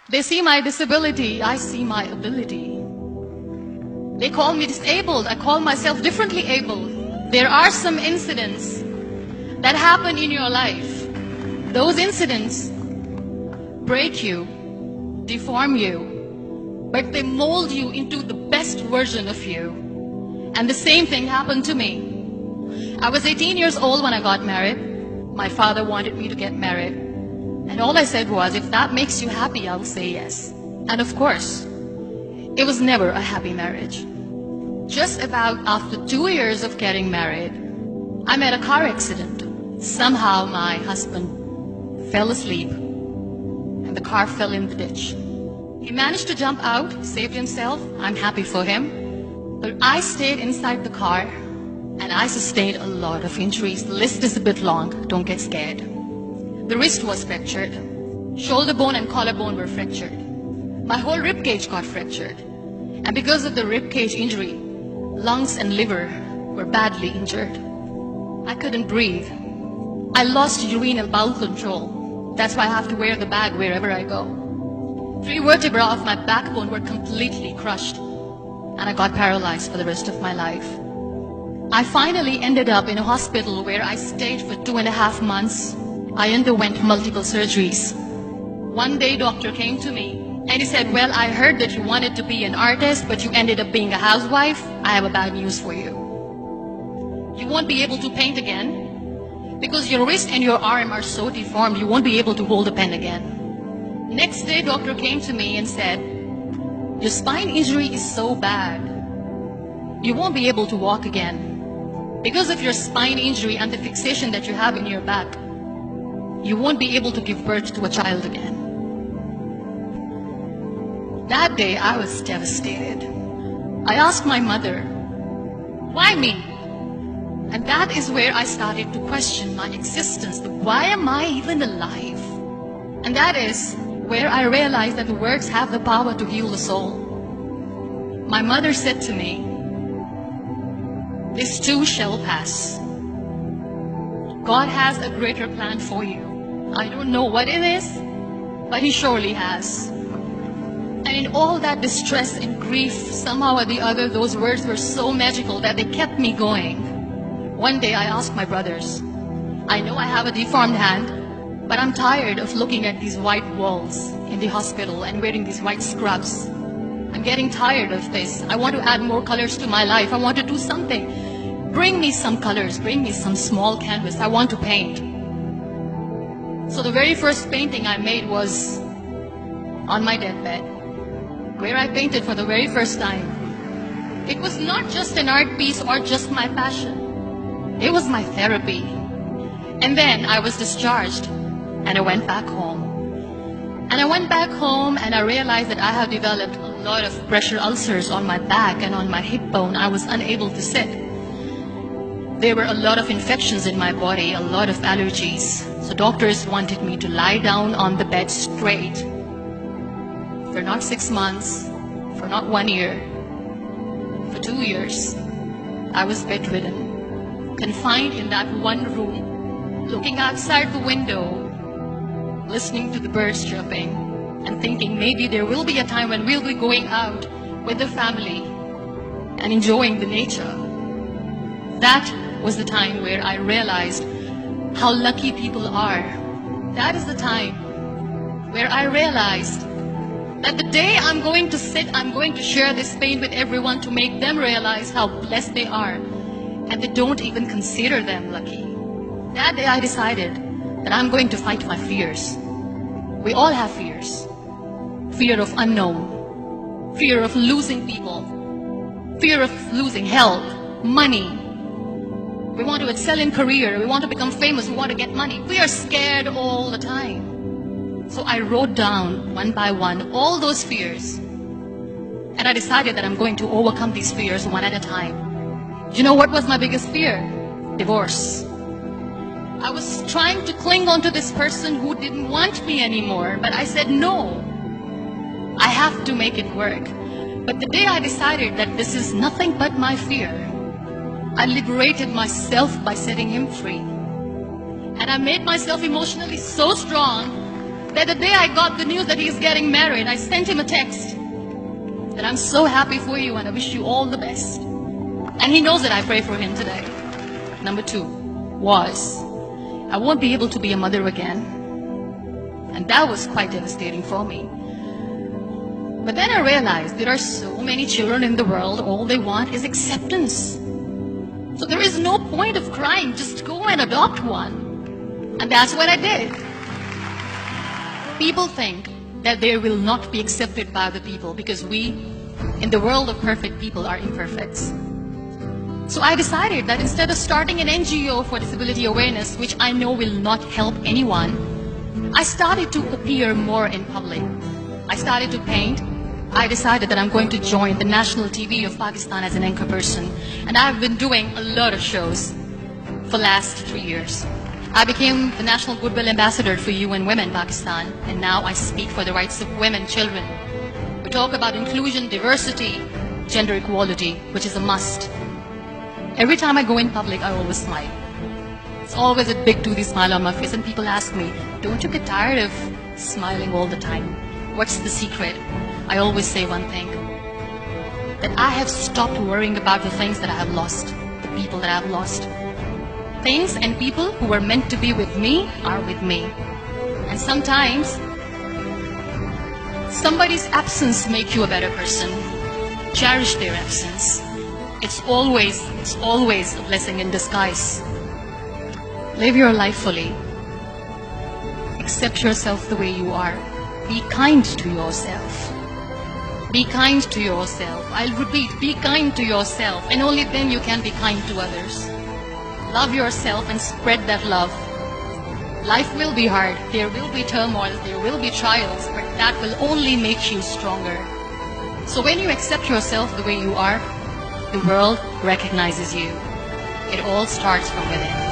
They see my disability, I see my ability. They call me disabled, I call myself differently abled. There are some incidents that happen in your life. Those incidents break you, deform you, but they mold you into the best version of you. And the same thing happened to me. I was 18 years old when I got married. My father wanted me to get married. And all I said was, if that makes you happy, I'll say yes. And of course, it was never a happy marriage. Just about after 2 years of getting married, I met a car accident. Somehow my husband fell asleep and the car fell in the ditch. He managed to jump out, saved himself. I'm happy for him. But I stayed inside the car and I sustained a lot of injuries. The list is a bit long, don't get scared. The wrist was fractured. Shoulder bone and collarbone were fractured. My whole rib cage got fractured. And because of the rib cage injury, lungs and liver were badly injured. I couldn't breathe. I lost urinary bowel control. That's why I have to wear the bag wherever I go. 3 vertebrae of my backbone were completely crushed, and I got paralyzed for the rest of my life. I finally ended up in a hospital where I stayed for 2.5 months. I underwent multiple surgeries. One day, doctor came to me and he said, well, I heard that you wanted to be an artist, but you ended up being a housewife. I have a bad news for you. You won't be able to paint again because your wrist and your arm are so deformed, you won't be able to hold a pen again. Next day, doctor came to me and said, your spine injury is so bad, you won't be able to walk again. Because of your spine injury and the fixation that you have in your back, you won't be able to give birth to a child again. That day, I was devastated. I asked my mother, why me? And that is where I started to question my existence. Why am I even alive? And that is where I realized that the words have the power to heal the soul. My mother said to me, this too shall pass. God has a greater plan for you. I don't know what it is, but He surely has. And in all that distress and grief, somehow or the other, those words were so magical that they kept me going. One day I asked my brothers, I know I have a deformed hand, but I'm tired of looking at these white walls in the hospital and wearing these white scrubs. I'm getting tired of this. I want to add more colors to my life. I want to do something. Bring me some colors, bring me some small canvas. I want to paint. So the very first painting I made was on my deathbed, where I painted for the very first time. It was not just an art piece or just my passion. It was my therapy. And then I was discharged and I went back home. And I went back home and I realized that I have developed a lot of pressure ulcers on my back and on my hip bone. I was unable to sit. There were a lot of infections in my body, a lot of allergies. So doctors wanted me to lie down on the bed straight for not 6 months, for not 1 year, for 2 years. I was bedridden, confined in that one room, looking outside the window, listening to the birds chirping, and thinking maybe there will be a time when we'll be going out with the family and enjoying the nature. That was the time where I realized how lucky people are. That is the time where I realized that the day I'm going to sit, I'm going to share this pain with everyone to make them realize how blessed they are, and they don't even consider them lucky. That day I decided that I'm going to fight my fears. We all have fears. Fear of unknown, fear of losing people, fear of losing health, money. We want to excel in career, we want to become famous, we want to get money. We are scared all the time. So I wrote down one by one all those fears. And I decided that I'm going to overcome these fears one at a time. Do you know what was my biggest fear? Divorce. I was trying to cling on to this person who didn't want me anymore, but I said no. I have to make it work. But the day I decided that this is nothing but my fear, I liberated myself by setting him free. And I made myself emotionally so strong that the day I got the news that he's getting married, I sent him a text that I'm so happy for you and I wish you all the best. And he knows that I pray for him today. Number 2 was, I won't be able to be a mother again. And that was quite devastating for me. But then I realized there are so many children in the world, all they want is acceptance. So there is no point of crying, just go and adopt one. And that's what I did. People think that they will not be accepted by the people because we, in the world of perfect people, are imperfects. So I decided that instead of starting an NGO for disability awareness, which I know will not help anyone, I started to appear more in public. I started to paint. I decided that I'm going to join the national TV of Pakistan as an anchor person. And I've been doing a lot of shows for the last 3 years. I became the National Goodwill Ambassador for UN Women Pakistan, and now I speak for the rights of women, children. We talk about inclusion, diversity, gender equality, which is a must. Every time I go in public, I always smile. It's always a big toothy smile on my face, and people ask me, don't you get tired of smiling all the time? What's the secret? I always say one thing, that I have stopped worrying about the things that I have lost, the people that I have lost. Things and people who were meant to be with me are with me. And sometimes, somebody's absence makes you a better person. Cherish their absence. It's always a blessing in disguise. Live your life fully. Accept yourself the way you are. Be kind to yourself. Be kind to yourself. I'll repeat, be kind to yourself, and only then you can be kind to others. Love yourself and spread that love. Life will be hard, there will be turmoil, there will be trials, but that will only make you stronger. So when you accept yourself the way you are, the world recognizes you. It all starts from within.